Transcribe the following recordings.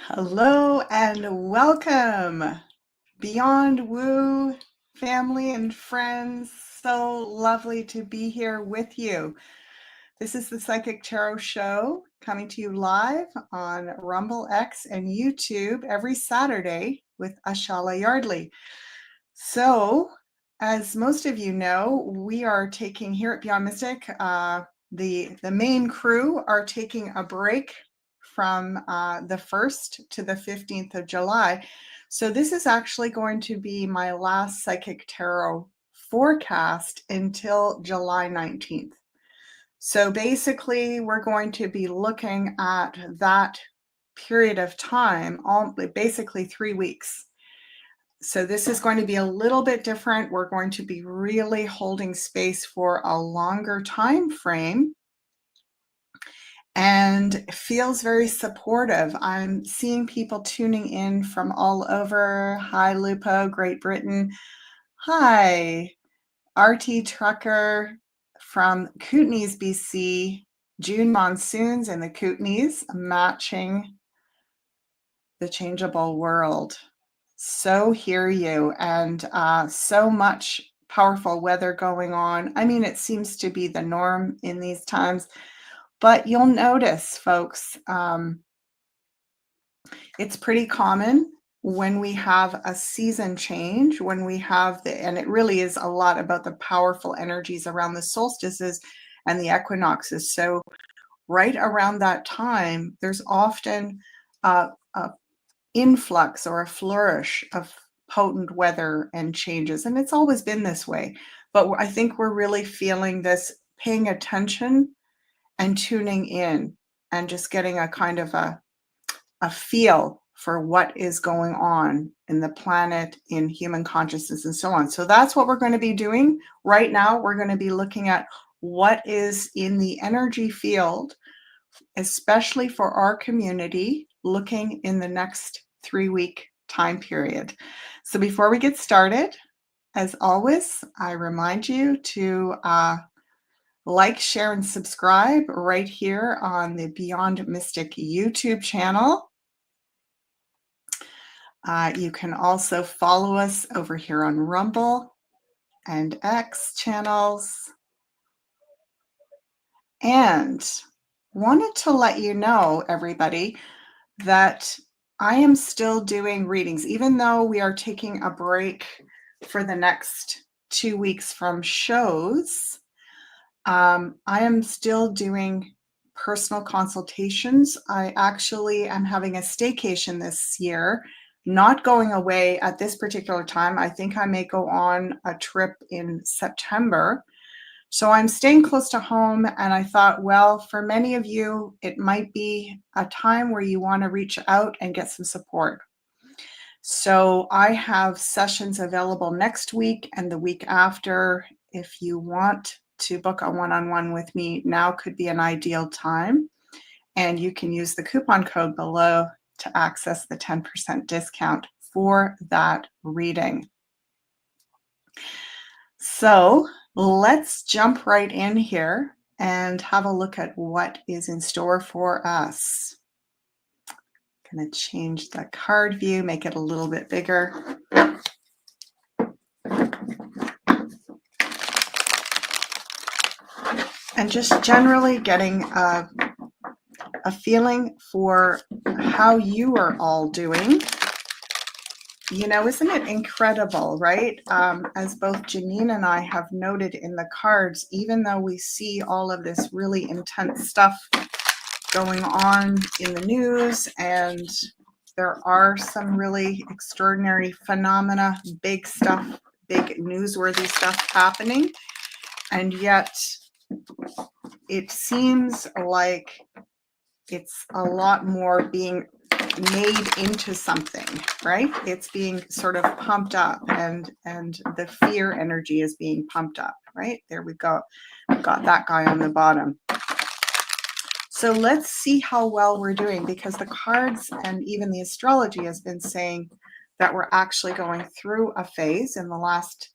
Hello and welcome, Beyond Woo family and friends. So lovely to be here with you. This is the Psychic Tarot Show coming to you live on Rumble X and YouTube every Saturday with Ashala Yardley. So, as most of you know, we are taking here at Beyond Mystic, the main crew are taking a break from the 1st to the 15th of July. So this is actually going to be my last Psychic Tarot forecast until July 19th. So basically, we're going to be looking at that period of time, basically 3 weeks. So this is going to be a little bit different. We're going to be really holding space for a longer time frame, and it feels very supportive. I'm seeing people tuning in from all over. Hi, Lupo, Great Britain. Hi, RT Trucker from Kootenays, BC. June monsoons in the Kootenays matching the changeable world. So hear you, and so much powerful weather going on. I mean, it seems to be the norm in these times, but you'll notice, folks, it's pretty common when we have a season change, when we have and it really is a lot about the powerful energies around the solstices and the equinoxes. So right around that time, there's often a influx or a flourish of potent weather and changes. And it's always been this way. But I think we're really feeling this, paying attention and tuning in and just getting a kind of a feel for what is going on in the planet, in human consciousness, and so on. So that's what we're going to be doing right now. We're going to be looking at what is in the energy field, especially for our community, looking in the next 3-week time period. So before we get started, as always, I remind you to like, share, and subscribe right here on the Beyond Mystic YouTube channel. You can also follow us over here on Rumble and X channels. And wanted to let you know, everybody, that I am still doing readings, even though we are taking a break for the next 2 weeks from shows. I am still doing personal consultations. I actually am having a staycation this year, not going away at this particular time. I think I may go on a trip in September. So I'm staying close to home, and I thought, well, for many of you, it might be a time where you want to reach out and get some support. So I have sessions available next week and the week after. If you want to book a one-on-one with me, now could be an ideal time. And you can use the coupon code below to access the 10% discount for that reading. So let's jump right in here and have a look at what is in store for us. I'm going to change the card view, make it a little bit bigger. And just generally getting a feeling for how you are all doing. You know, isn't it incredible, right? As both Janine and I have noted in the cards, even though we see all of this really intense stuff going on in the news, and there are some really extraordinary phenomena, big stuff, big newsworthy stuff happening, and yet it seems like it's a lot more being made into something, right? It's being sort of pumped up, and the fear energy is being pumped up, right? There we go. We've got that guy on the bottom. So let's see how well we're doing, because the cards and even the astrology has been saying that we're actually going through a phase in the last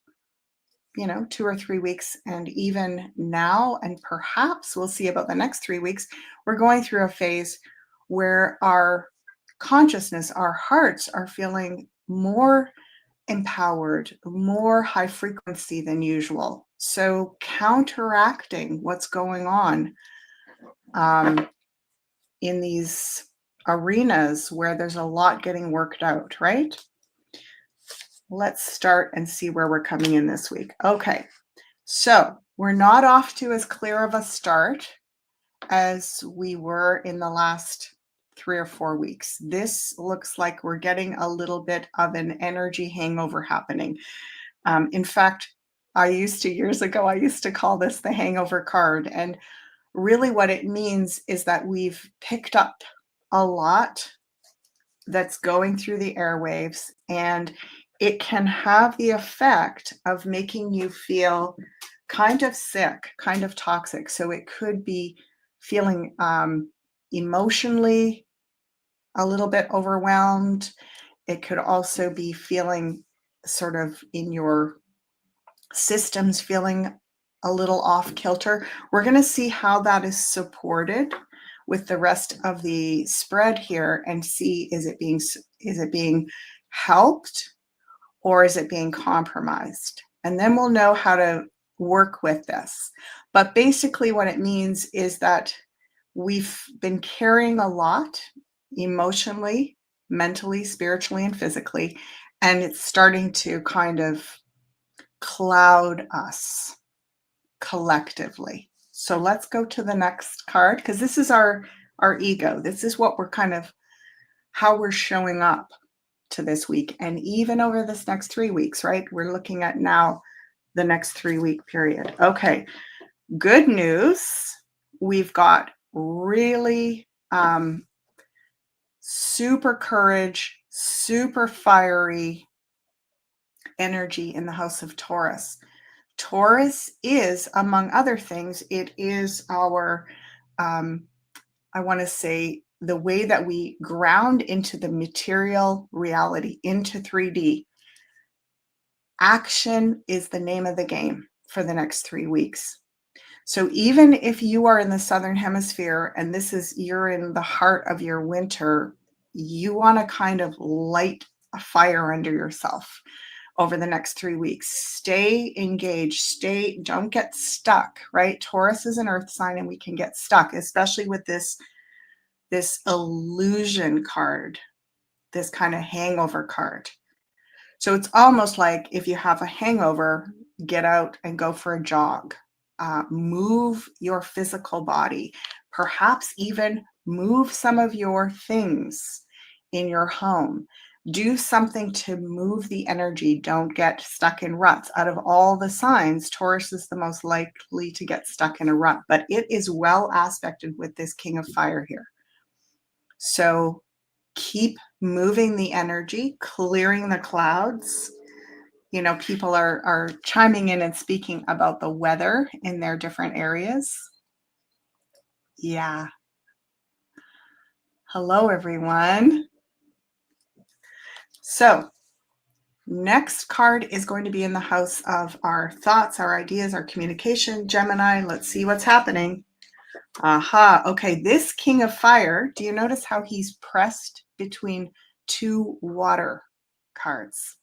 2 or 3 weeks, and even now, and perhaps we'll see about the next 3 weeks, we're going through a phase where our consciousness, our hearts are feeling more empowered, more high frequency than usual. So counteracting what's going on in these arenas where there's a lot getting worked out, right? Let's start and see where we're coming in this week. Okay, so we're not off to as clear of a start as we were in the last 3 or 4 weeks. This looks like we're getting a little bit of an energy hangover happening. In fact, years ago, I used to call this the hangover card. And really what it means is that we've picked up a lot that's going through the airwaves, and it can have the effect of making you feel kind of sick, kind of toxic. So it could be feeling emotionally a little bit overwhelmed. It could also be feeling sort of in your systems feeling a little off kilter. We're going to see how that is supported with the rest of the spread here and see is it being helped or is it being compromised? And then we'll know how to work with this. But basically what it means is that we've been carrying a lot emotionally, mentally, spiritually, and physically, and it's starting to kind of cloud us collectively. So let's go to the next card, because this is our ego. This is what we're kind of how we're showing up to this week, and even over this next 3 weeks, right? We're looking at now the next 3-week period. Okay, good news. We've got really super courage, super fiery energy in the house of Taurus. Taurus is, among other things, it is our, I want to say, the way that we ground into the material reality, into 3D. Action is the name of the game for the next 3 weeks. So even if you are in the Southern Hemisphere and you're in the heart of your winter, you want to kind of light a fire under yourself over the next 3 weeks. Stay engaged, don't get stuck, right? Taurus is an earth sign and we can get stuck, especially with this illusion card, this kind of hangover card. So it's almost like if you have a hangover, get out and go for a jog. Move your physical body, perhaps even move some of your things in your home. Do something to move the energy. Don't get stuck in ruts. Out of all the signs, Taurus is the most likely to get stuck in a rut, but it is well aspected with this King of Fire here. So keep moving the energy, clearing the clouds. You know, people are chiming in and speaking about the weather in their different areas. Yeah. Hello, everyone. So next card is going to be in the house of our thoughts, our ideas, our communication. Gemini, let's see what's happening. Aha. Okay, this King of Fire, do you notice how he's pressed between 2 water cards?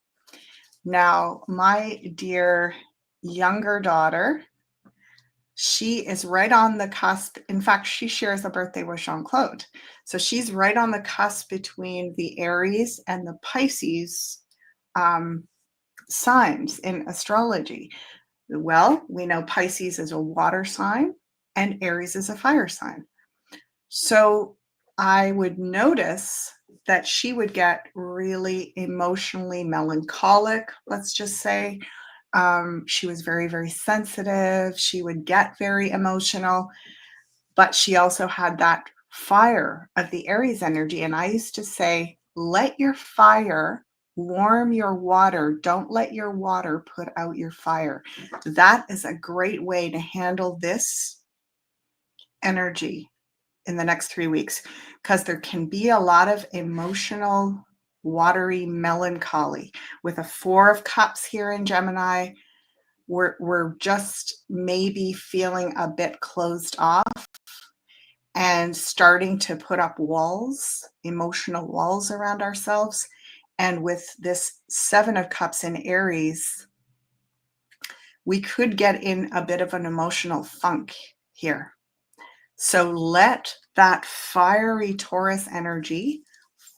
Now, my dear younger daughter, she is right on the cusp. In fact, she shares a birthday with Jean-Claude. So she's right on the cusp between the Aries and the Pisces signs in astrology. Well, we know Pisces is a water sign and Aries is a fire sign. So I would notice that she would get really emotionally melancholic, let's just say. She was very, very sensitive. She would get very emotional, but she also had that fire of the Aries energy. And I used to say, let your fire warm your water. Don't let your water put out your fire. That is a great way to handle this energy in the next 3 weeks, because there can be a lot of emotional, watery melancholy. With a 4 of Cups here in Gemini, we're just maybe feeling a bit closed off, and starting to put up walls, emotional walls around ourselves. And with this 7 of Cups in Aries, we could get in a bit of an emotional funk here. So let that fiery Taurus energy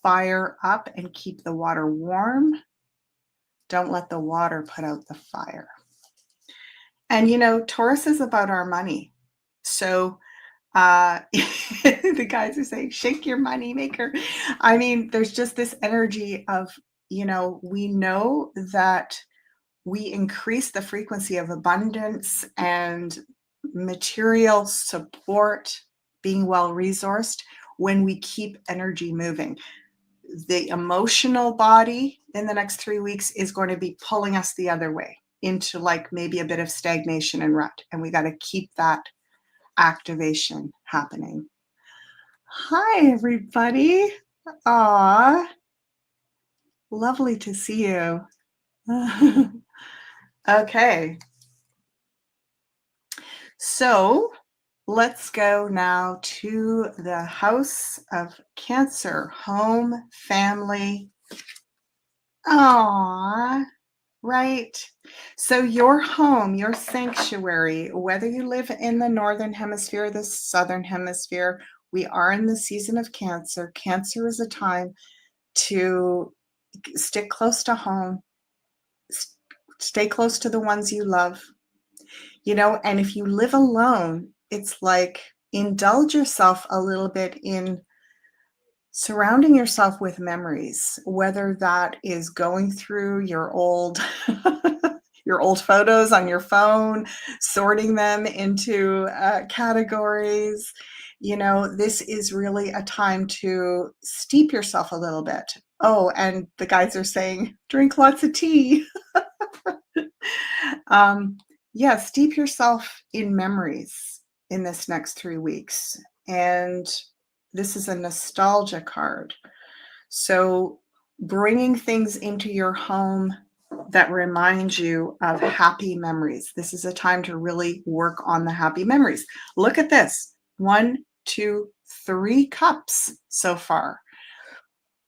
fire up and keep the water warm. Don't let the water put out the fire. And Taurus is about our money. So the guys are saying, shake your money maker. I mean, there's just this energy of, we know that we increase the frequency of abundance and material support, being well resourced, when we keep energy moving. The emotional body in the next 3 weeks is going to be pulling us the other way into like maybe a bit of stagnation and rut. And we got to keep that activation happening. Hi, everybody. Aw, lovely to see you. Okay. So let's go now to the house of Cancer, home, family. Aw, right. So your home, your sanctuary, whether you live in the northern hemisphere, the southern hemisphere, we are in the season of Cancer. Cancer is a time to stick close to home, stay close to the ones you love, and if you live alone, it's like indulge yourself a little bit in surrounding yourself with memories, whether that is going through your old your old photos on your phone, sorting them into categories. This is really a time to steep yourself a little bit. Oh, and the guys are saying drink lots of tea. Yeah, steep yourself in memories in this next 3 weeks. And this is a nostalgia card. So bringing things into your home that remind you of happy memories. This is a time to really work on the happy memories. Look at this. 1, 2, 3 cups so far.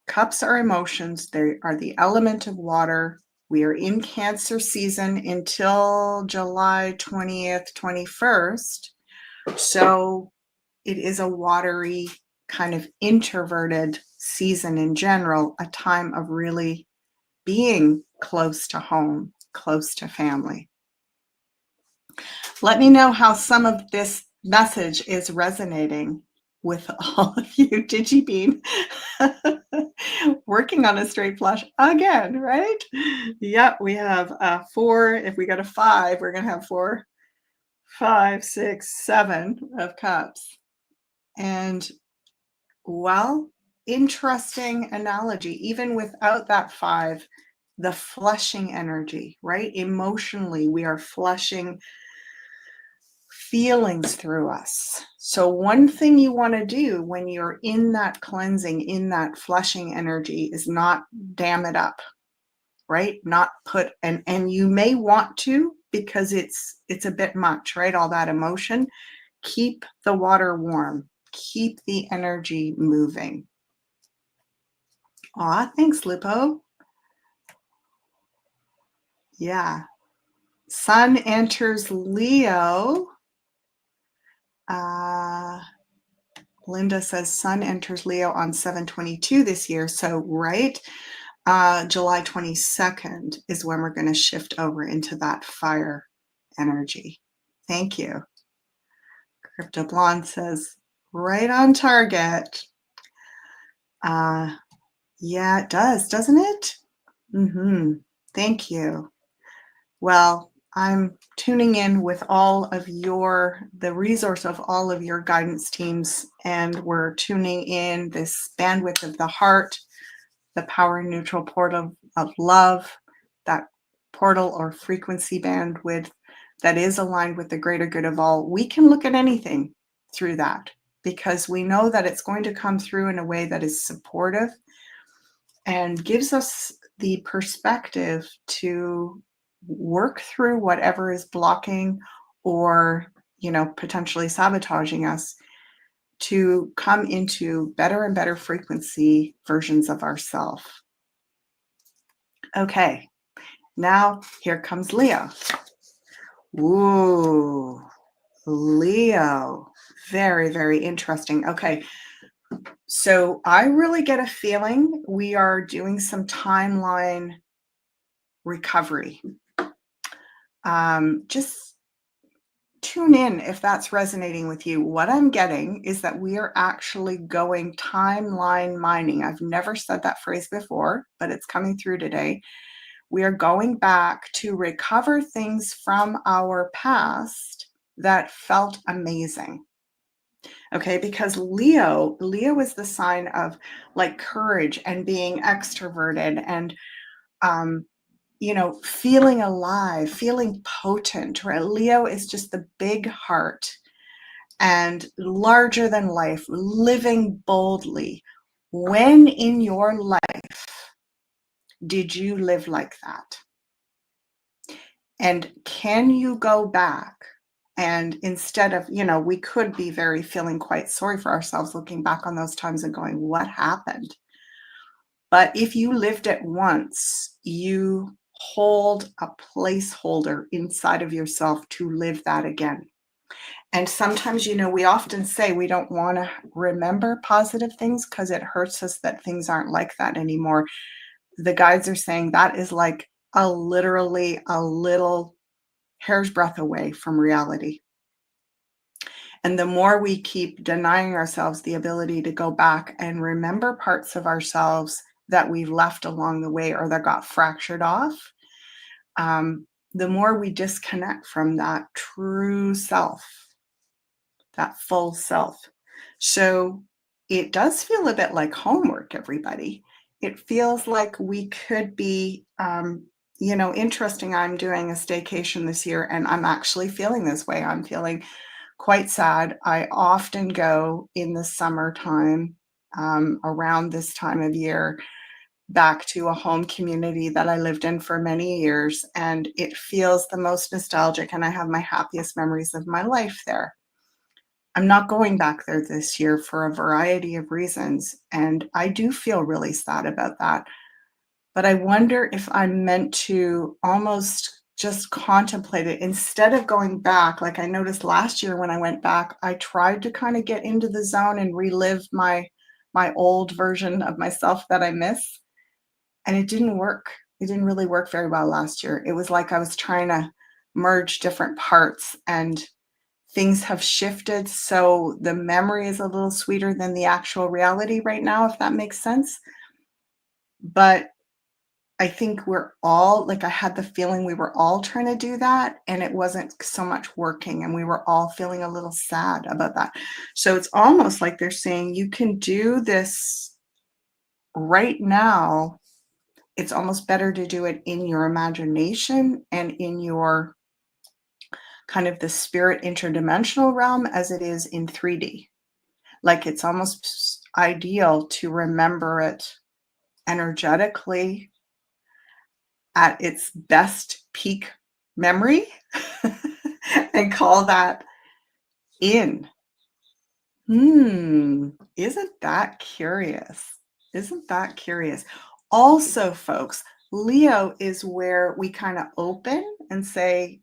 Cups are emotions. They are the element of water. We are in Cancer season until July 20th, 21st. So it is a watery, kind of introverted season in general, a time of really being close to home, close to family. Let me know how some of this message is resonating with all of you. DigiBean, working on a straight flush again, right? Yep, we have 4. If we go to 5, we're going to have 4, 5, 6, 7 of cups. And well, interesting analogy. Even without that 5, the flushing energy, right? Emotionally, we are flushing feelings through us. So one thing you want to do when you're in that cleansing, in that flushing energy, is not dam it up, right? Not put and you may want to, because it's a bit much, right? All that emotion. Keep the water warm. Keep the energy moving. Aw, thanks, Lupo. Yeah. Sun enters Leo. Linda says Sun enters Leo on 7/22 this year. So, right, July 22nd is when we're going to shift over into that fire energy. Thank you. Crypto Blonde says, right on target. Yeah, it does, doesn't it? Thank you. Well, I'm tuning in with the resource of all of your guidance teams, and we're tuning in this bandwidth of the heart, the power neutral portal of love, that portal or frequency bandwidth that is aligned with the greater good of all. We can look at anything through that because we know that it's going to come through in a way that is supportive and gives us the perspective to work through whatever is blocking or potentially sabotaging us, to come into better and better frequency versions of ourselves. Okay, now here comes Leo. Ooh, Leo. Very, very interesting. Okay, so I really get a feeling we are doing some timeline recovery. Just tune in if that's resonating with you. What I'm getting is that we are actually going timeline mining. I've never said that phrase before, but it's coming through today. We are going back to recover things from our past that felt amazing. Okay, because Leo is the sign of like courage and being extroverted and um, feeling alive, feeling potent, right? Leo is just the big heart and larger than life, living boldly. When in your life did you live like that? And can you go back and instead of, we could be very feeling quite sorry for ourselves looking back on those times and going, what happened? But if you lived it once, you hold a placeholder inside of yourself to live that again. And sometimes, we often say we don't want to remember positive things because it hurts us that things aren't like that anymore. The guides are saying that is like literally a little hair's breadth away from reality. And the more we keep denying ourselves the ability to go back and remember parts of ourselves that we've left along the way or that got fractured off, the more we disconnect from that true self, that full self. So it does feel a bit like homework, everybody. It feels like we could be, interesting. I'm doing a staycation this year and I'm actually feeling this way. I'm feeling quite sad. I often go in the summertime, around this time of year, back to a home community that I lived in for many years, and it feels the most nostalgic, and I have my happiest memories of my life there. I'm not going back there this year for a variety of reasons, and I do feel really sad about that. But I wonder if I'm meant to almost just contemplate it instead of going back. Like I noticed last year when I went back, I tried to kind of get into the zone and relive my old version of myself that I miss, and it didn't work. It didn't really work very well last year. It was like I was trying to merge different parts and things have shifted. So the memory is a little sweeter than the actual reality right now, if that makes sense. But I think we're all like, I had the feeling we were all trying to do that and it wasn't so much working. And we were all feeling a little sad about that. So it's almost like they're saying you can do this right now. It's almost better to do it in your imagination and in your kind of the spirit interdimensional realm as it is in 3D. Like it's almost ideal to remember it energetically at its best peak memory and call that in. Isn't that curious? Isn't that curious? Also, folks, Leo is where we kind of open and say,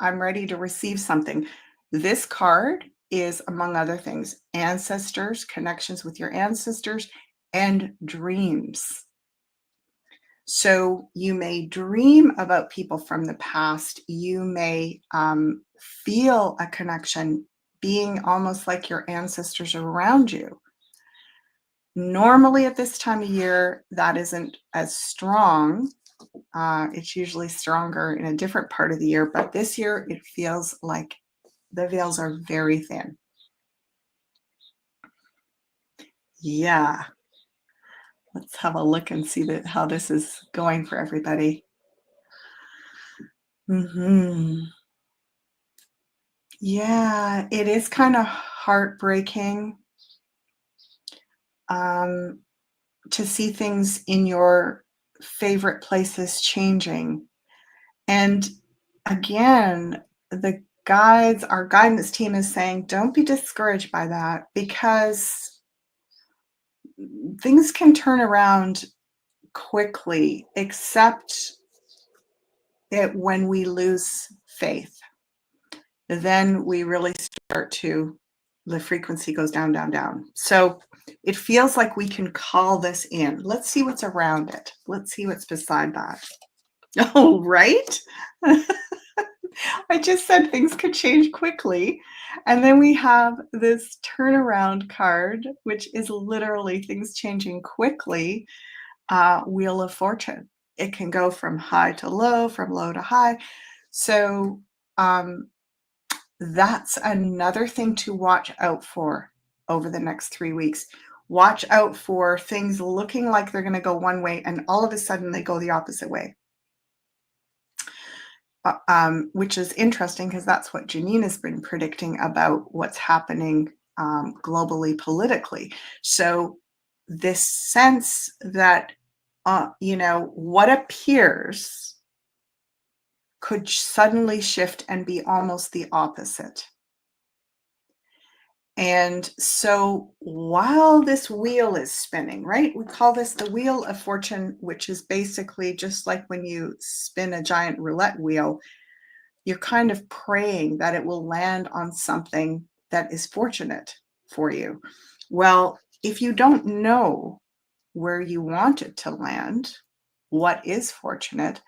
I'm ready to receive something. This card is, among other things, ancestors, connections with your ancestors, and dreams. So you may dream about people from the past. You may feel a connection being almost like your ancestors are around you. Normally at this time of year, that isn't as strong. It's usually stronger in a different part of the year, but this year it feels like the veils are very thin. Yeah. Let's have a look and see how this is going for everybody. Yeah, it is kind of heartbreaking to see things in your favorite places changing. And again, the guides, our guidance team is saying, don't be discouraged by that because things can turn around quickly, except that when we lose faith, then we really start to, the frequency goes down, down, down. So it feels like we can call this in. Let's see what's around it. Let's see what's beside that. Oh, right? I just said things could change quickly. And then we have this turnaround card, which is literally things changing quickly. Wheel of Fortune. It can go from high to low, from low to high. So that's another thing to watch out for over the next 3 weeks. Watch out for things looking like they're going to go one way and all of a sudden they go the opposite way. Which is interesting because that's what Janine has been predicting about what's happening globally politically. So this sense that, what appears could suddenly shift and be almost the opposite. And so while this wheel is spinning, right, we call this the Wheel of Fortune, which is basically just like when you spin a giant roulette wheel, you're kind of praying that it will land on something that is fortunate for you. Well, if you don't know where you want it to land, what is fortunate,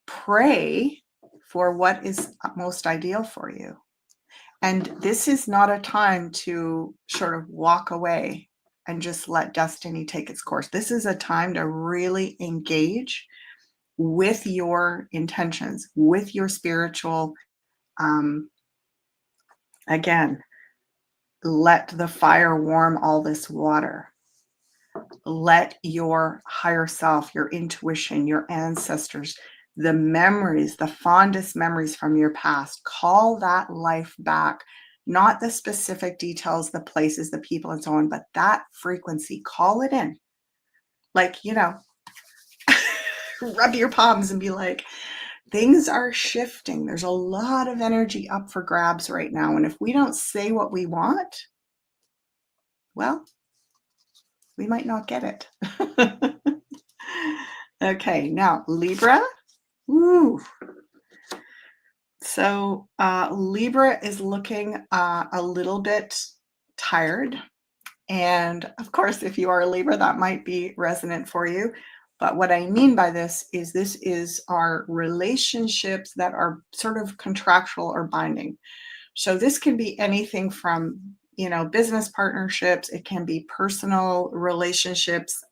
pray for what is most ideal for you. And this is not a time to sort of walk away and just let destiny take its course. This is a time to really engage with your intentions, with your spiritual, again, let the fire warm all this water. Let your higher self, your intuition, your ancestors, the memories, the fondest memories from your past, call that life back. Not the specific details, the places, the people, and so on, but that frequency, call it in. Like, rub your palms and be like, things are shifting. There's a lot of energy up for grabs right now. And if we don't say what we want, well, we might not get it. Okay, now Libra. Ooh. So Libra is looking a little bit tired. And of course, if you are a Libra, that might be resonant for you. But what I mean by this is our relationships that are sort of contractual or binding. So this can be anything from, business partnerships. It can be personal relationships,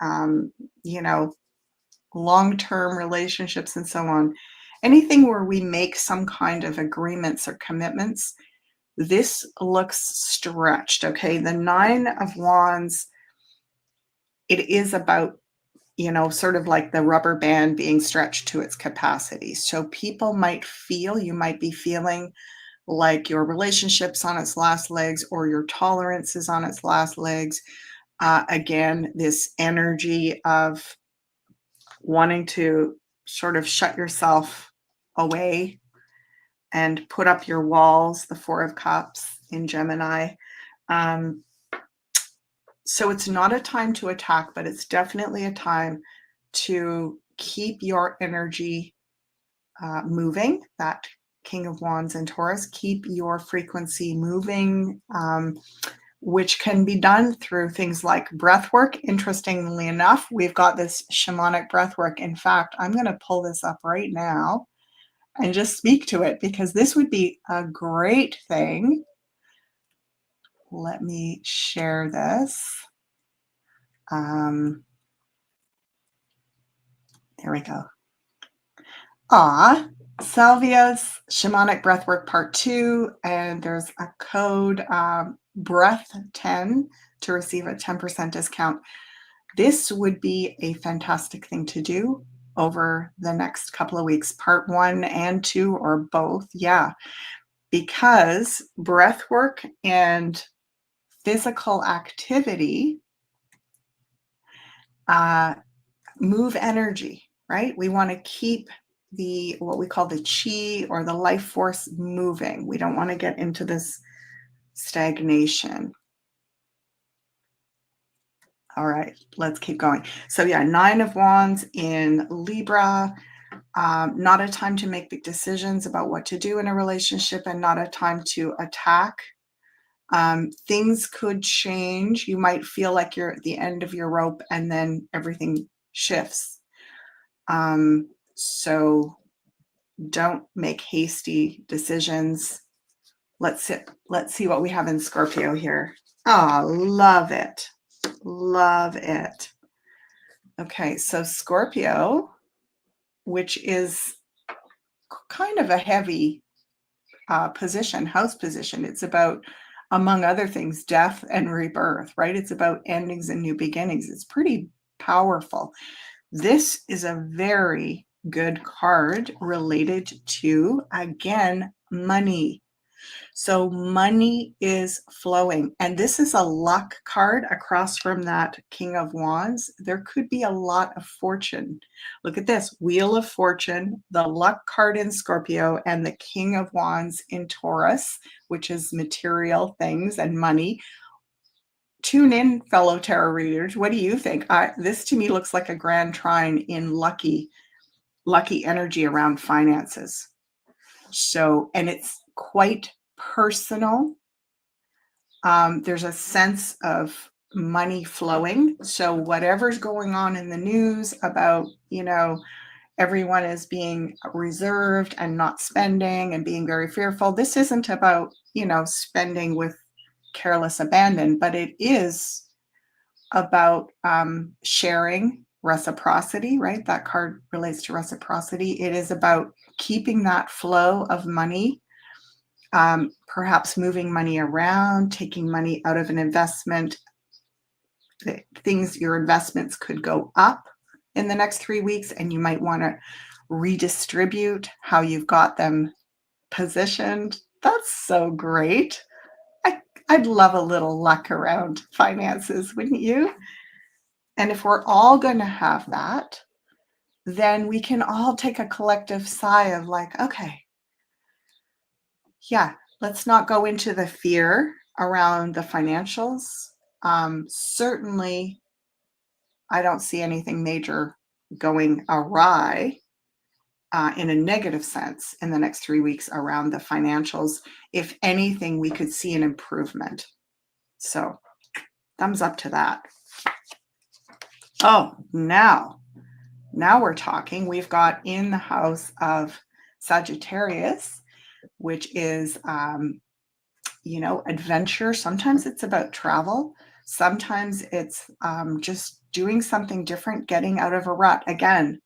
long-term relationships and so on. Anything where we make some kind of agreements or commitments, this looks stretched, okay? The Nine of Wands, it is about, sort of like the rubber band being stretched to its capacity. So you might be feeling like your relationship's on its last legs or your tolerance is on its last legs. Again, this energy of wanting to sort of shut yourself away and put up your walls, the Four of Cups in Gemini. So it's not a time to attack, but it's definitely a time to keep your energy moving. That King of Wands in Taurus, keep your frequency moving, which can be done through things like breath work. Interestingly enough, we've got this shamanic breath work. In fact, I'm going to pull this up right now and just speak to it because this would be a great thing. Let me share this. There we go. Salvia's Shamanic Breathwork Part 2, and there's a code Breath 10 to receive a 10% discount. This would be a fantastic thing to do over the next couple of weeks, Part 1 and 2 or both. Yeah, because breath work and physical activity move energy, right? We want to keep the what we call the chi or the life force moving. We don't want to get into this stagnation. All right, let's keep going. So yeah, 9 of Wands in Libra. Not a time to make big decisions about what to do in a relationship and not a time to attack. Things could change. You might feel like you're at the end of your rope and then everything shifts. So don't make hasty decisions. Let's see what we have in Scorpio here. Oh, love it. Love it. Okay, so Scorpio, which is kind of a heavy position, house position. It's about, among other things, death and rebirth, right? It's about endings and new beginnings. It's pretty powerful. This is a very good card related to, again, money. So money is flowing. And this is a luck card across from that King of Wands. There could be a lot of fortune. Look at this, Wheel of Fortune, the luck card in Scorpio, and the King of Wands in Taurus, which is material things and money. Tune in, fellow tarot readers. What do you think? This to me looks like a grand trine in lucky energy around finances. So, and it's quite personal. There's a sense of money flowing. So whatever's going on in the news about, everyone is being reserved and not spending and being very fearful. This isn't about, spending with careless abandon, but it is about sharing, reciprocity, right? That card relates to reciprocity. It is about keeping that flow of money, perhaps moving money around, taking money out of an investment. Your investments could go up in the next 3 weeks, and you might want to redistribute how you've got them positioned. That's so great. I'd love a little luck around finances, wouldn't you? And if we're all going to have that, then we can all take a collective sigh of like, okay, yeah, let's not go into the fear around the financials. Certainly, I don't see anything major going awry in a negative sense in the next 3 weeks around the financials. If anything, we could see an improvement. So thumbs up to that. Oh, now we're talking. We've got in the house of Sagittarius, which is, adventure. Sometimes it's about travel. Sometimes it's just doing something different, getting out of a rut. Again,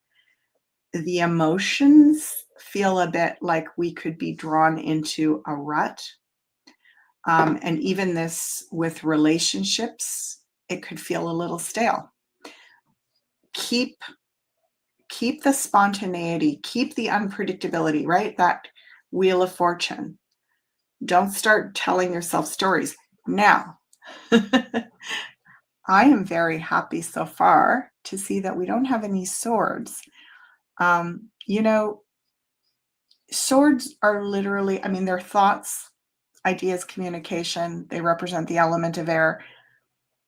the emotions feel a bit like we could be drawn into a rut. And even this with relationships, it could feel a little stale. Keep the spontaneity, keep the unpredictability, right? That Wheel of Fortune. Don't start telling yourself stories. Now, I am very happy so far to see that we don't have any swords. Swords are literally, they're thoughts, ideas, communication. They represent the element of air.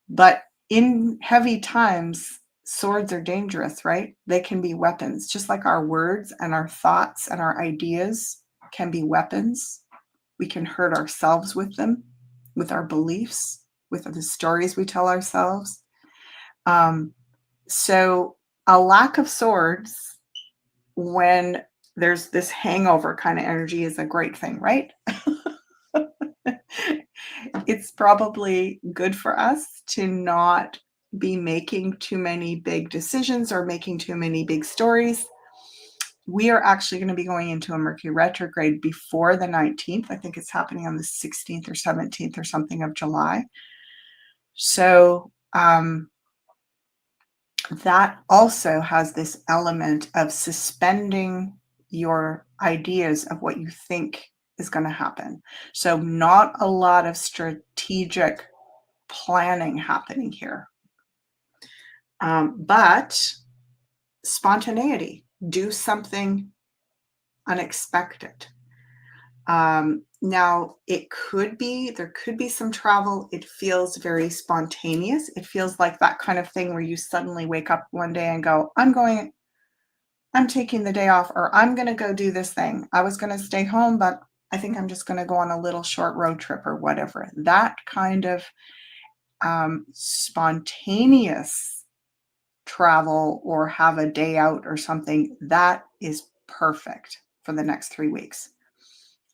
But in heavy times, swords are dangerous, right? They can be weapons, just like our words and our thoughts and our ideas can be weapons. We can hurt ourselves with them, with our beliefs, with the stories we tell ourselves. So a lack of swords when there's this hangover kind of energy is a great thing, right? It's probably good for us to not be making too many big decisions or making too many big stories. We are actually going to be going into a Mercury retrograde before the 19th. I think it's happening on the 16th or 17th or something of July. So that also has this element of suspending your ideas of what you think is going to happen. So not a lot of strategic planning happening here. But spontaneity, do something unexpected. Now there could be some travel. It feels very spontaneous. It feels like that kind of thing where you suddenly wake up one day and go, I'm taking the day off, or I'm going to go do this thing. I was going to stay home, but I think I'm just going to go on a little short road trip or whatever. That kind of spontaneous travel or have a day out or something, that is perfect for the next 3 weeks.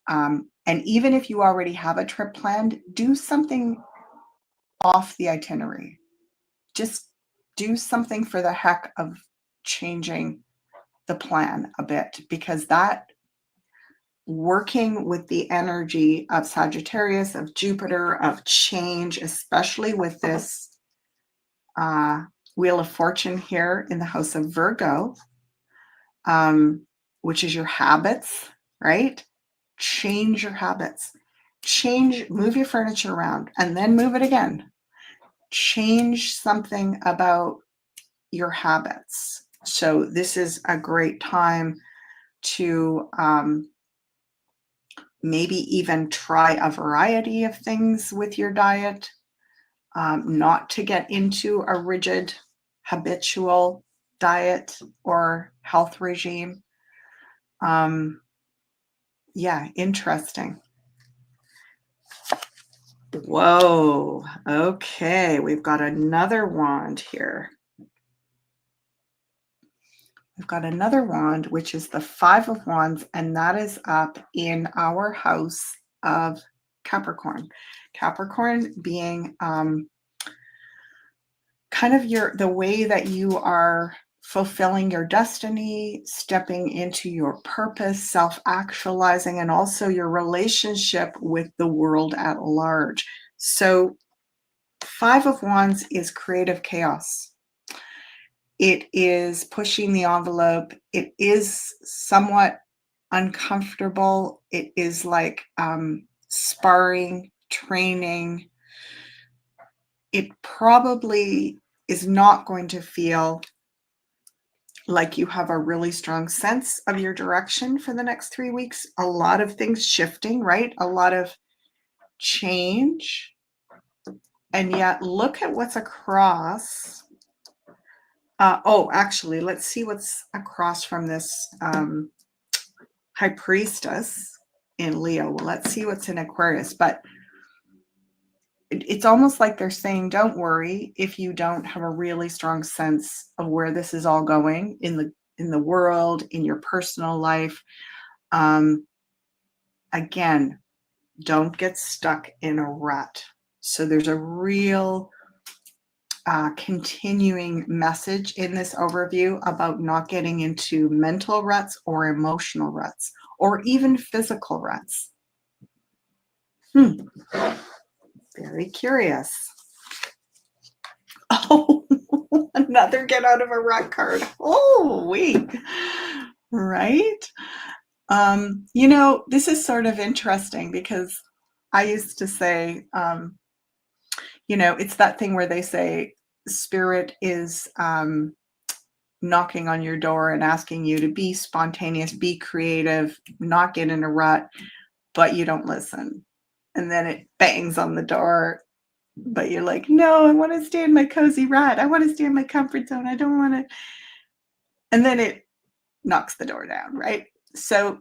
And even if you already have a trip planned, do something off the itinerary. Just do something for the heck of changing the plan a bit, because that, working with the energy of Sagittarius, of Jupiter, of change, especially with this Wheel of Fortune here in the house of Virgo, which is your habits, right? Change your habits. Move your furniture around and then move it again. Change something about your habits. So this is a great time to maybe even try a variety of things with your diet, not to get into a rigid, habitual diet or health regime. Yeah, interesting. Whoa, okay, we've got another wand here. We've got another wand, which is the Five of Wands, and that is up in our house of Capricorn. Capricorn being kind of the way that you are fulfilling your destiny, stepping into your purpose, self-actualizing, and also your relationship with the world at large. So Five of Wands is creative chaos. It is pushing the envelope. It is somewhat uncomfortable. It is like sparring, training. It probably is not going to feel like you have a really strong sense of your direction for the next 3 weeks. A lot of things shifting, right? A lot of change. And yet look at what's across. Actually, let's see what's across from this High Priestess in Leo. Well, let's see what's in Aquarius. But it's almost like they're saying, don't worry if you don't have a really strong sense of where this is all going in the world, in your personal life. Again, don't get stuck in a rut. So there's a real continuing message in this overview about not getting into mental ruts or emotional ruts or even physical ruts. Very curious. Oh, another get out of a rut card. Oh, wait. Right? This is sort of interesting because I used to say, it's that thing where they say spirit is knocking on your door and asking you to be spontaneous, be creative, not get in a rut, but you don't listen. And then it bangs on the door, but you're like, no, I want to stay in my cozy rut. I want to stay in my comfort zone. I don't want to. And then it knocks the door down, right? So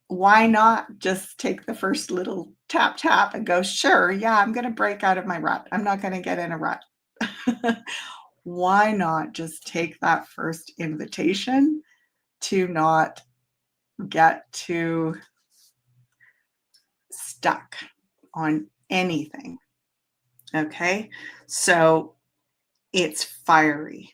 why not just take the first little tap, tap and go, sure, yeah, I'm going to break out of my rut. I'm not going to get in a rut. Why not just take that first invitation to not get too stuck on anything? Okay, so it's fiery.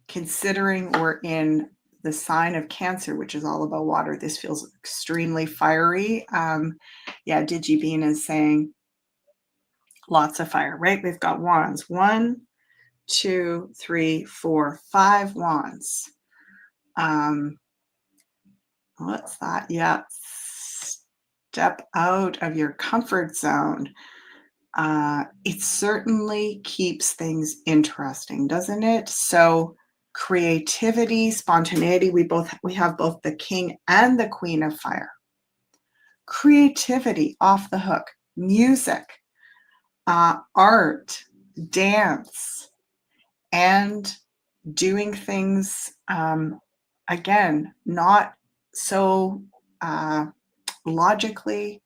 Considering we're in the sign of Cancer, which is all about water, this feels extremely fiery. Yeah, DigiBean is saying lots of fire, right? We've got wands. 1, 2, 3, 4, 5 wands. What's that? Yeah. Step out of your comfort zone. It certainly keeps things interesting, doesn't it? So creativity, spontaneity. We have both the king and the queen of fire. Creativity off the hook, music, art, dance, and doing things, again, not so logically,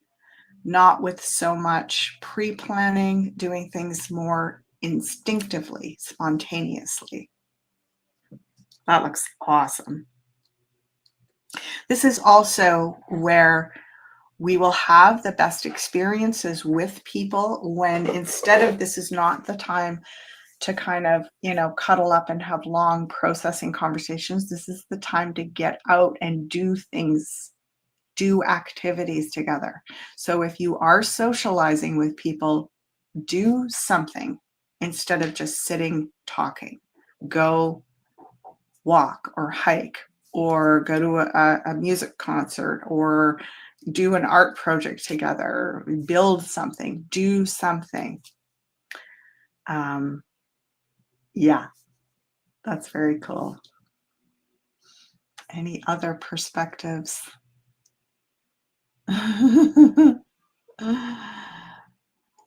not with so much pre-planning, doing things more instinctively, spontaneously. That looks awesome. This is also where we will have the best experiences with people when, instead of, this is not the time to kind of, cuddle up and have long processing conversations. This is the time to get out and do things, do activities together. So if you are socializing with people, do something instead of just sitting talking. Go walk or hike or go to a music concert or do an art project together, build something, do something. Yeah, that's very cool. Any other perspectives?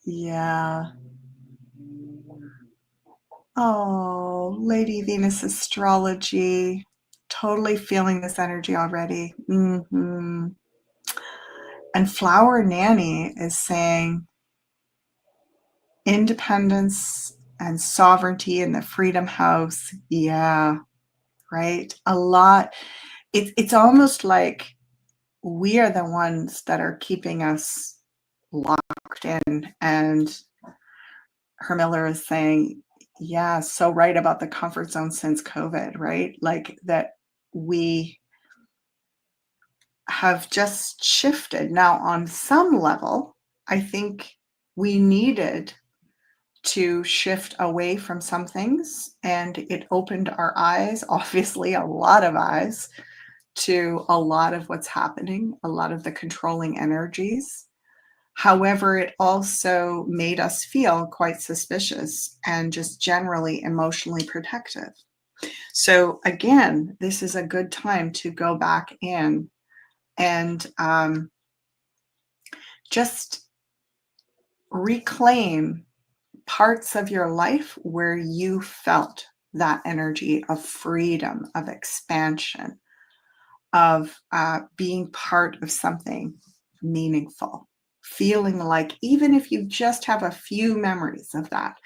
Yeah. Oh, Lady Venus astrology. Totally feeling this energy already. And Flower Nanny is saying independence and sovereignty in the Freedom House. Yeah, right. A lot. It's almost like we are the ones that are keeping us locked in. And Hermiller is saying, yeah, so right about the comfort zone since COVID, right? Like that we have just shifted. Now, on some level, I think we needed to shift away from some things, and it opened our eyes, obviously, a lot of eyes, to a lot of what's happening, a lot of the controlling energies. However, it also made us feel quite suspicious and just generally emotionally protective. So again, this is a good time to go back in and just reclaim parts of your life where you felt that energy of freedom, of expansion, of being part of something meaningful, feeling like, even if you just have a few memories of that,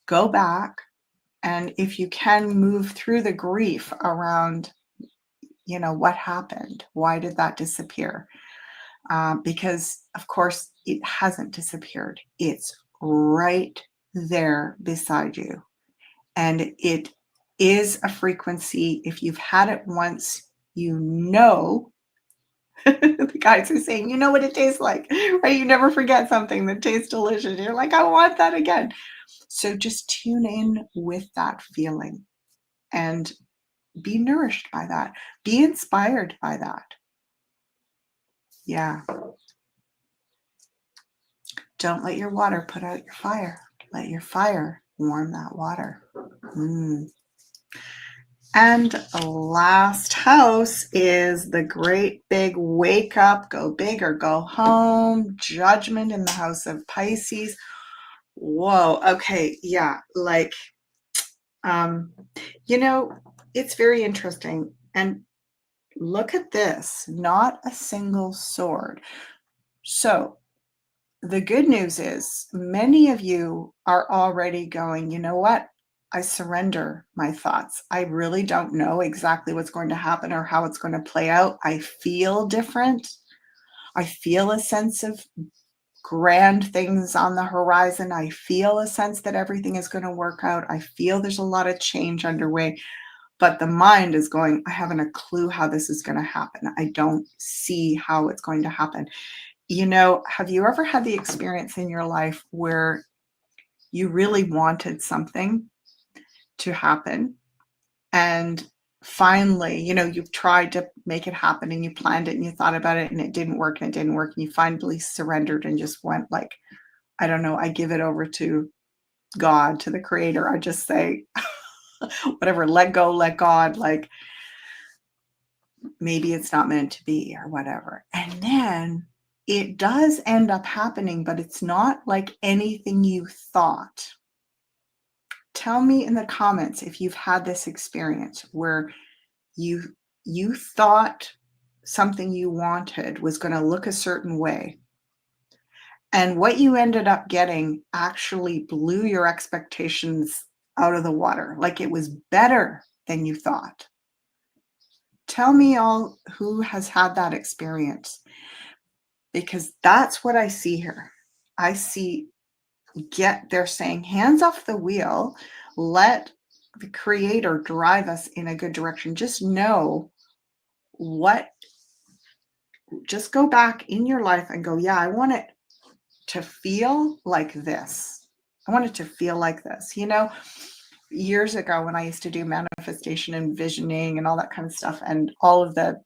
go back, and if you can, move through the grief around, what happened, why did that disappear, because of course it hasn't disappeared, it's right there beside you, and it is a frequency. If you've had it once, the guys are saying, you know what it tastes like, right? You never forget something that tastes delicious. You're like, I want that again. So just tune in with that feeling and be nourished by that. Be inspired by that. Yeah. Don't let your water put out your fire. Let your fire warm that water. And last house is the great big wake up, go big or go home, judgment in the house of Pisces. Whoa. Okay. Yeah. Like, it's very interesting. And look at this, not a single sword. So the good news is many of you are already going, you know what? I surrender my thoughts. I really don't know exactly what's going to happen or how it's going to play out. I feel different. I feel a sense of grand things on the horizon. I feel a sense that everything is going to work out. I feel there's a lot of change underway, but the mind is going, I haven't a clue how this is going to happen. I don't see how it's going to happen. Have you ever had the experience in your life where you really wanted something to happen, and finally, you've tried to make it happen and you planned it and you thought about it and it didn't work and you finally surrendered and just went like, I don't know, I give it over to God, to the creator. I just say, whatever, let go, let God, like maybe it's not meant to be or whatever. And then it does end up happening, but it's not like anything you thought. Tell me in the comments if you've had this experience where you you thought something you wanted was going to look a certain way, and what you ended up getting actually blew your expectations out of the water. Like it was better than you thought. Tell me all who has had that experience, because that's what I see here. I see they're saying hands off the wheel, let the creator drive us in a good direction. Just know what, just go back in your life and go, yeah, I want it to feel like this. I want it to feel like this. Years ago when I used to do manifestation and visioning and all that kind of stuff, and all of the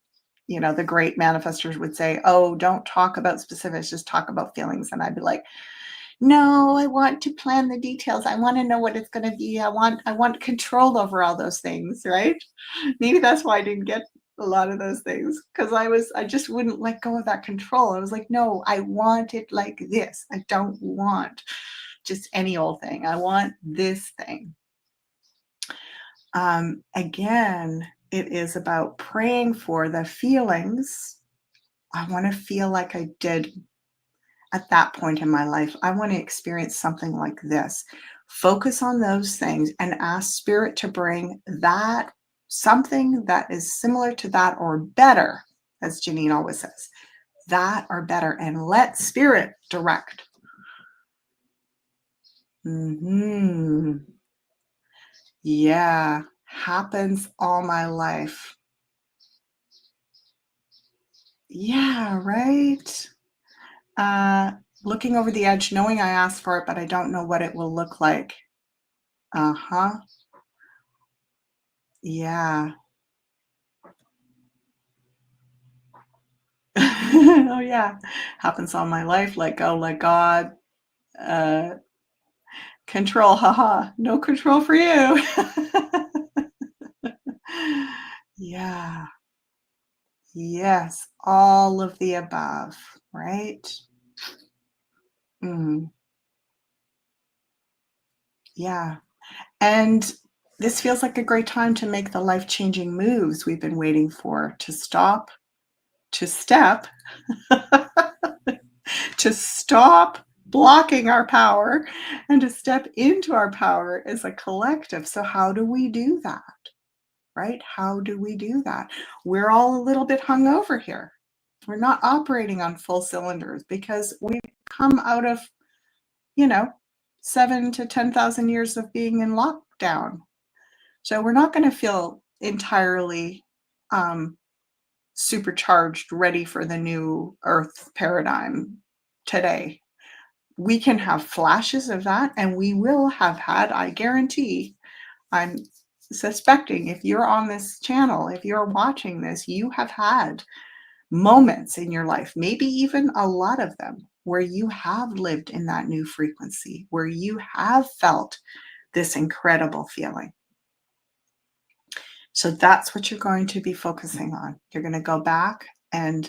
great manifestors would say, oh, don't talk about specifics, just talk about feelings. And I'd be like, no, I want to plan the details. I want to know what it's going to be. I want control over all those things, right? Maybe that's why I didn't get a lot of those things, because I just wouldn't let go of that control. I was like, no, I want it like this. I don't want just any old thing. I want this thing. Again, it is about praying for the feelings. I want to feel like I did at that point in my life. I want to experience something like this. Focus on those things and ask Spirit to bring that, something that is similar to that or better, as Janine always says, that or better, and let Spirit direct. Yeah, happens all my life. Yeah, right. Looking over the edge, knowing I asked for it, but I don't know what it will look like. Uh-huh. Yeah. Oh, yeah. Happens all my life. Let go, let God. Uh, Control. Haha. No control for you. Yeah. Yes. All of the above, right? Mm, yeah. And this feels like a great time to make the life-changing moves we've been waiting for, to stop, to step, to stop blocking our power and to step into our power as a collective. So how do we do that? Right? How do we do that? We're all a little bit hungover here. We're not operating on full cylinders because we've come out of, you know, 7 to 10,000 years of being in lockdown. So we're not going to feel entirely supercharged, ready for the new Earth paradigm today. We can have flashes of that, and we will have had, I guarantee, I'm suspecting if you're on this channel, if you're watching this, you have had moments in your life, maybe even a lot of them, where you have lived in that new frequency, where you have felt this incredible feeling. So that's what you're going to be focusing on. You're going to go back and,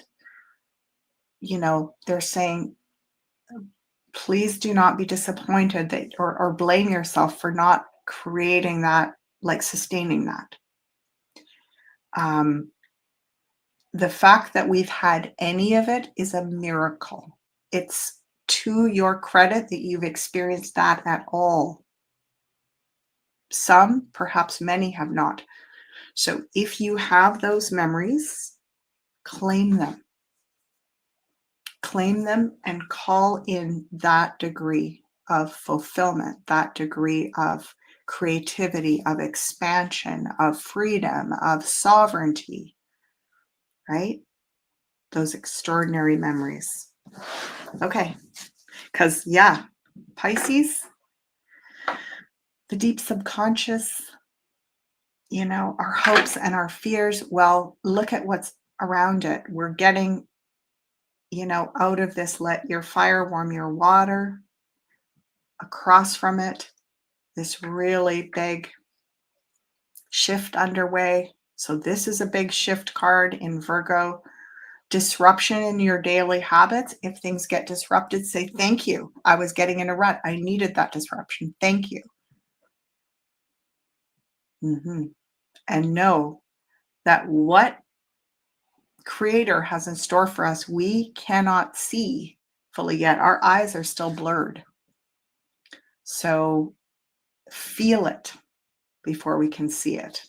they're saying, please do not be disappointed that or blame yourself for not creating that, like sustaining that. The fact that we've had any of it is a miracle. It's to your credit that you've experienced that at all. Some, perhaps many, have not. So if you have those memories, claim them. Claim them and call in that degree of fulfillment, that degree of creativity, of expansion, of freedom, of sovereignty, right? Those extraordinary memories. Okay. Because, yeah, Pisces, the deep subconscious, our hopes and our fears. Well, look at what's around it. We're getting, out of this, let your fire warm your water. Across from it, this really big shift underway. So this is a big shift card in Virgo. Disruption in your daily habits. If things get disrupted, say thank you. I was getting in a rut. I needed that disruption. Thank you. And know that what Creator has in store for us, we cannot see fully yet. Our eyes are still blurred. So feel it before we can see it.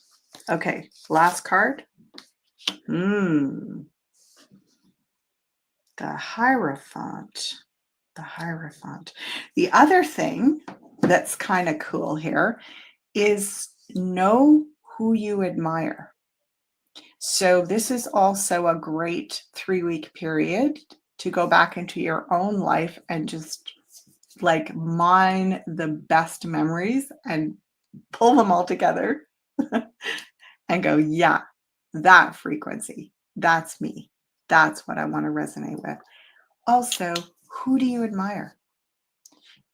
Okay, last card. The Hierophant. The Hierophant. The other thing that's kind of cool here is know who you admire. So this is also a great 3-week period to go back into your own life and just like mine the best memories and pull them all together and go, yeah, that frequency, that's me. That's what I want to resonate with. Also, who do you admire?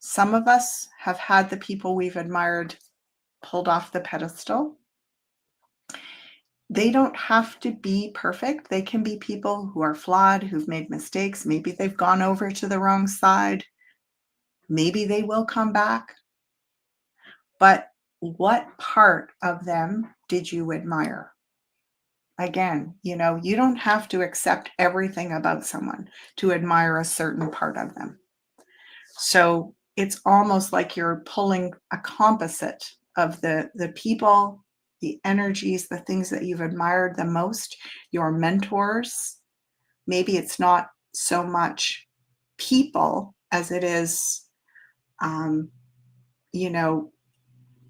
Some of us have had the people we've admired pulled off the pedestal. They don't have to be perfect. They can be people who are flawed, who've made mistakes. Maybe they've gone over to the wrong side. Maybe they will come back. But what part of them did you admire? Again, you don't have to accept everything about someone to admire a certain part of them. So it's almost like you're pulling a composite of the people, the energies, the things that you've admired the most, your mentors. Maybe it's not so much people as it is,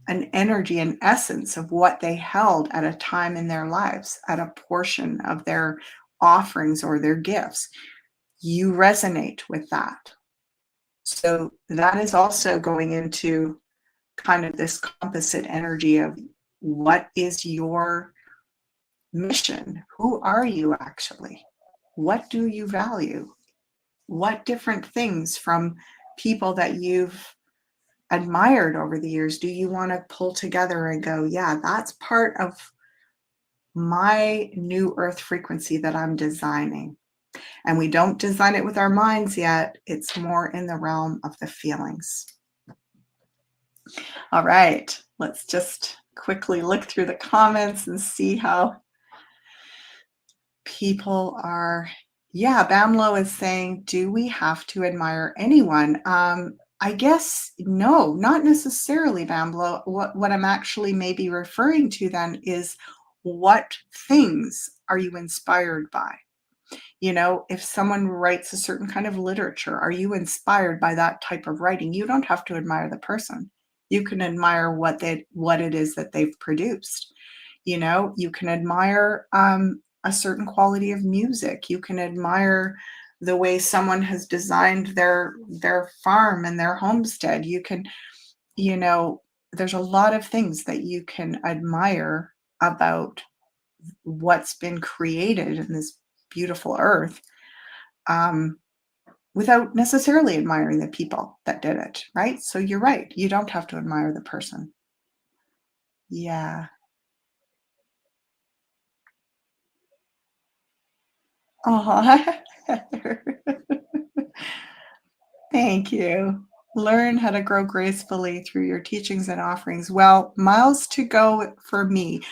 an energy, an essence of what they held at a time in their lives, at a portion of their offerings or their gifts. You resonate with that. So that is also going into kind of this composite energy of what is your mission? Who are you actually? What do you value? What different things from people that you've admired over the years do you want to pull together and go, yeah, that's part of my new earth frequency that I'm designing? And we don't design it with our minds yet. It's more in the realm of the feelings. All right, let's just quickly look through the comments and see how people are. Yeah, Bamlo is saying, do we have to admire anyone? I guess no, not necessarily, Bamlo. What I'm actually maybe referring to then is, what things are you inspired by? If someone writes a certain kind of literature, are you inspired by that type of writing? You don't have to admire the person. You can admire what it is that they've produced. You can admire a certain quality of music. You can admire the way someone has designed their farm and their homestead. You can, there's a lot of things that you can admire about what's been created in this beautiful earth, without necessarily admiring the people that did it, right? So you're right. You don't have to admire the person. Yeah. Oh, thank you. Learn how to grow gracefully through your teachings and offerings. Well, miles to go for me.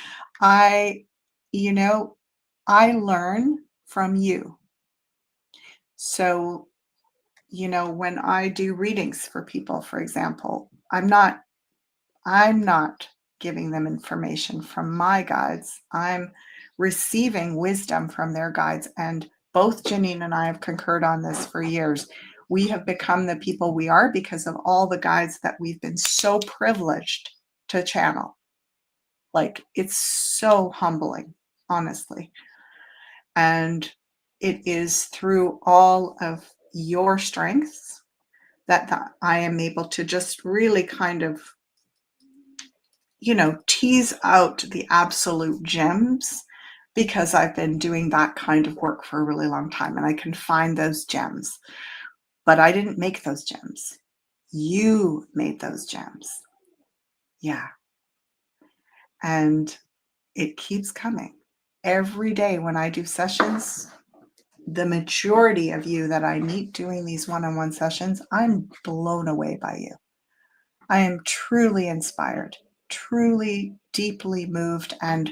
I learn from you. So, when I do readings for people, for example, I'm not giving them information from my guides. I'm receiving wisdom from their guides. And both Janine and I have concurred on this for years. We have become the people we are because of all the guides that we've been so privileged to channel. Like, it's so humbling, honestly. And it is through all of your strengths that I am able to just really kind of tease out the absolute gems, because I've been doing that kind of work for a really long time and I can find those gems. But I didn't make those gems. You made those gems. Yeah. And it keeps coming. Every day when I do sessions, the majority of you that I meet doing these one-on-one sessions, I'm blown away by you. I am truly inspired, truly deeply moved, and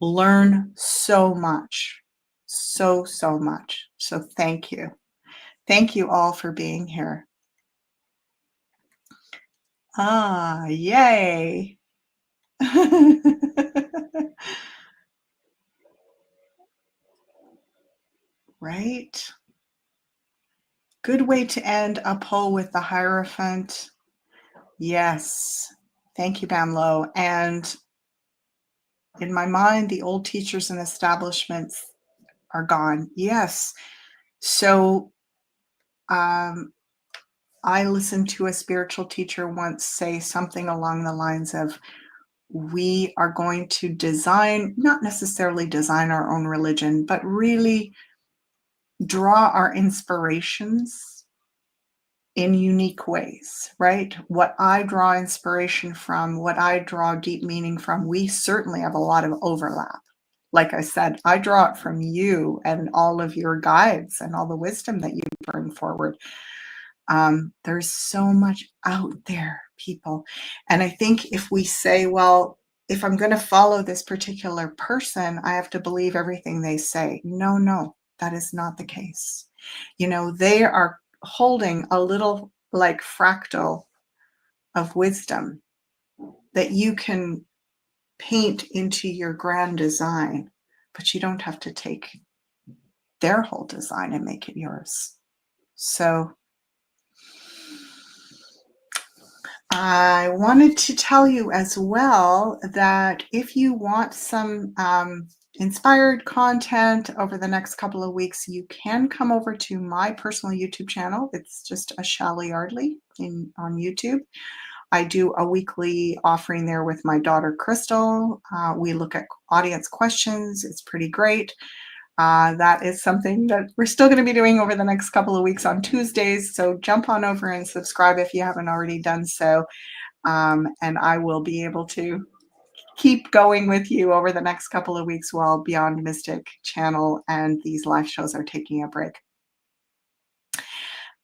learn so much. So, so much. So thank you. Thank you all for being here. Ah, yay. Right? Good way to end a poll with the Hierophant. Yes. Thank you, Bamlo. And in my mind, the old teachers and establishments are gone. Yes. So I listened to a spiritual teacher once say something along the lines of, we are going to design, not necessarily design our own religion, but really draw our inspirations in unique ways, right? What I draw inspiration from, what I draw deep meaning from, we certainly have a lot of overlap. Like I said, I draw it from you and all of your guides and all the wisdom that you bring forward. There's so much out there, people. And I think if we say, well, if I'm going to follow this particular person, I have to believe everything they say. No, that is not the case. They are holding a little like fractal of wisdom that you can paint into your grand design, but you don't have to take their whole design and make it yours. So I wanted to tell you as well that if you want some inspired content over the next couple of weeks, you can come over to my personal YouTube channel. It's just Ashala Yardley on YouTube. I do a weekly offering there with my daughter, Crystal. We look at audience questions. It's pretty great. That is something that we're still going to be doing over the next couple of weeks on Tuesdays. So jump on over and subscribe if you haven't already done so. And I will be able to keep going with you over the next couple of weeks while Beyond Mystic channel and these live shows are taking a break.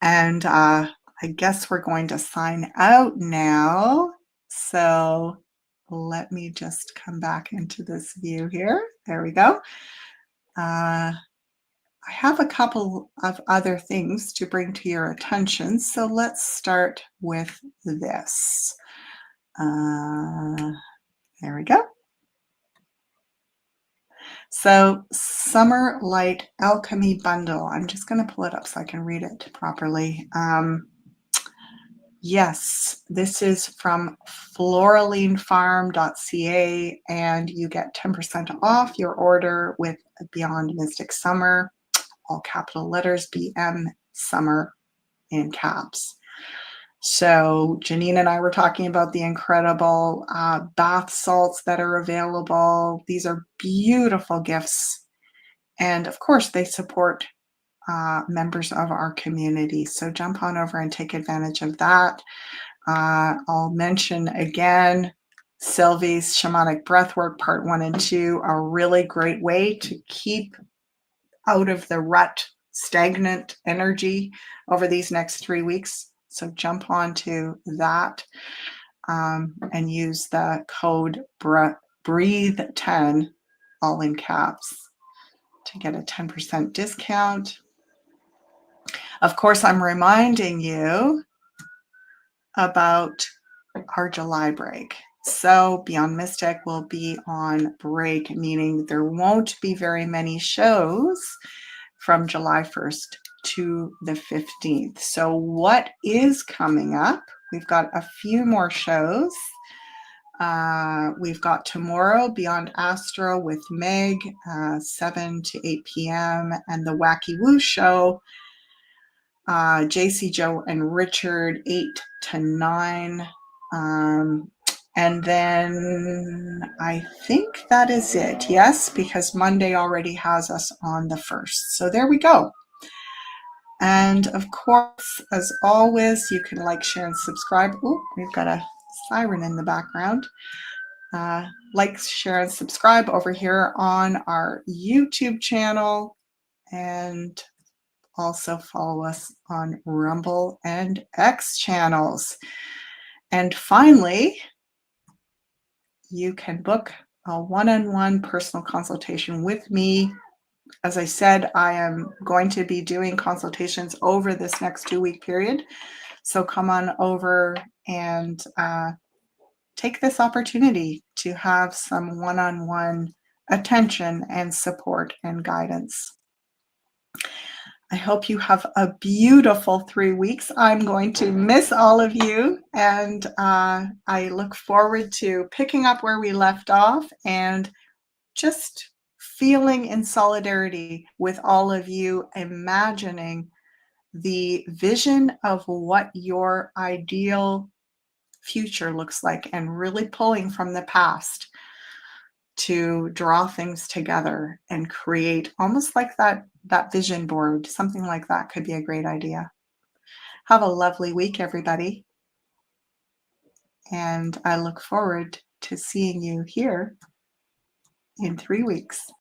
And I guess we're going to sign out now. So let me just come back into this view here. There we go. I have a couple of other things to bring to your attention. So let's start with this. There we go. So Summer Light Alchemy Bundle. I'm just going to pull it up so I can read it properly. Yes, this is from floralinefarm.ca, and you get 10% off your order with Beyond Mystic Summer, all capital letters, BM Summer in caps. So Janine and I were talking about the incredible bath salts that are available. These are beautiful gifts. And of course, they support members of our community. So jump on over and take advantage of that. I'll mention again, Sylvie's Shamanic Breathwork Part 1 and 2, a really great way to keep out of the rut, stagnant energy over these next 3 weeks. So jump onto that and use the code BREATHE10, all in caps, to get a 10% discount. Of course, I'm reminding you about our July break. So Beyond Mystic will be on break, meaning there won't be very many shows from July 1st to the 15th. So what is coming up? We've got a few more shows. We've got tomorrow, Beyond Astro with Meg, 7 to 8 p.m. and the Wacky Woo Show, JC, Joe, and Richard, 8 to 9. And then I think that is it. Yes, because Monday already has us on the 1st. So there we go. And of course, as always, you can like, share, and subscribe. Oh, we've got a siren in the background. like, share, and subscribe over here on our YouTube channel, and also follow us on Rumble and X channels. And finally, you can book a one-on-one personal consultation with me. As I said, I am going to be doing consultations over this next 2-week period. So come on over and take this opportunity to have some one-on-one attention and support and guidance. I hope you have a beautiful 3 weeks. I'm going to miss all of you, and I look forward to picking up where we left off and just feeling in solidarity with all of you, imagining the vision of what your ideal future looks like, and really pulling from the past to draw things together and create almost like that vision board. Something like that could be a great idea. Have a lovely week, everybody, and I look forward to seeing you here in 3 weeks.